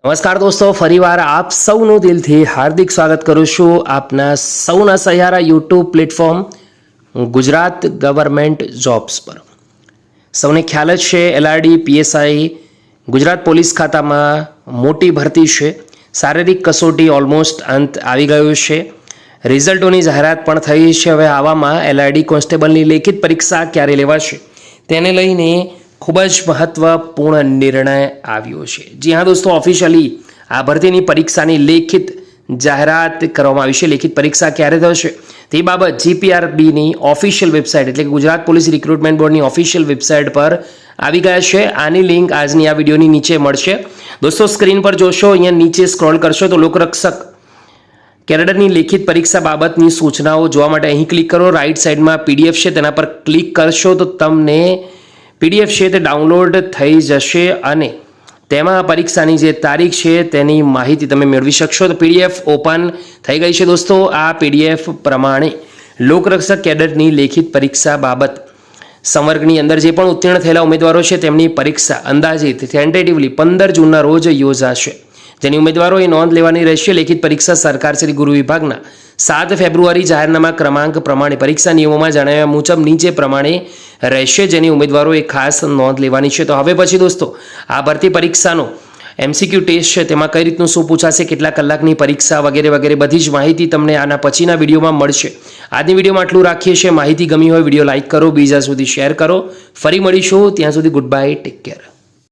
નમસ્કાર દોસ્તો, ફરીવાર આપ સૌનું દિલથી હાર્દિક સ્વાગત કરું છું આપના સૌના સહારા YouTube platform Gujarat government jobs પર। સૌને ખ્યાલ જ છે એલઆરડી પીએસઆઈ ગુજરાત પોલીસ ખાતામાં મોટી ભરતી છે। શારીરિક કસોટી ઓલમોસ્ટ અંત આવી ગયો છે, રિઝલ્ટોની જાહેરાત પણ થઈ છે। હવે આવામાં એલઆરડી કોન્સ્ટેબલની લેખિત પરીક્ષા ક્યારે લેવાશે તેને લઈને ખૂબ જ મહત્વપૂર્ણ નિર્ણય આવ્યો છે। જી હા દોસ્તો, ઓફિશિયલી આ ભરતીની પરીક્ષાની લેખિત જાહેરાત કરવામાં આવી છે। લેખિત પરીક્ષા ક્યારે થશે તે બાબત જીપીઆરબીની ઓફિશિયલ વેબસાઇટ એટલે કે ગુજરાત પોલીસ રિક્રુટમેન્ટ બોર્ડની ઓફિશિયલ વેબસાઇટ પર આવી ગયા છે। આની લિંક આજની આ વિડીયોની નીચે મળશે। દોસ્તો સ્ક્રીન પર જોશો, અહીંયા નીચે સ્ક્રોલ કરશો તો લોકરક્ષક કેડરની લેખિત પરીક્ષા બાબતની સૂચનાઓ જોવા માટે અહીં ક્લિક કરો। રાઈટ સાઈડમાં પીડીએફ છે તેના પર ક્લિક કરશો તો તમને પીડીએફ છે તે ડાઉનલોડ થઈ જશે અને તેમાં પરીક્ષાની જે તારીખ છે તેની માહિતી તમે મેળવી શકશો। તો પીડીએફ ઓપન થઈ ગઈ છે દોસ્તો। આ પીડીએફ પ્રમાણે લોકરક્ષક કેડરની લેખિત પરીક્ષા બાબત સંવર્ગની અંદર જે પણ ઉત્તીર્ણ થયેલા ઉમેદવારો છે તેમની પરીક્ષા અંદાજિત ટેન્ટેટિવલી 15 જૂનના રોજ યોજાશે, જેની ઉમેદવારોએ નોંધ લેવાની રહેશે। લેખિત પરીક્ષા સરકારશ્રી ગૃહ વિભાગના 7 ફેબ્રુઆરી જાહેરનામા ક્રમાંક પ્રમાણે પરીક્ષા નિયમોમાં જણાવ્યા મુજબ નીચે પ્રમાણે રહેશે, જેની ઉમેદવારોએ ખાસ નોંધ લેવાની છે। તો હવે પછી દોસ્તો આ ભરતી પરીક્ષાનો એમસીક્યુ ટેસ્ટ છે તેમાં કઈ રીતનું શું પૂછાશે, કેટલા કલાકની પરીક્ષા વગેરે વગેરે બધી જ માહિતી તમને આના પછીના વિડીયોમાં મળશે। આજની વિડીયોમાં આટલું રાખીએ છીએ। માહિતી ગમી હોય વિડીયો લાઇક કરો, બીજા સુધી શેર કરો। ફરી મળીશું, ત્યાં સુધી ગુડ બાય, ટેક કેર।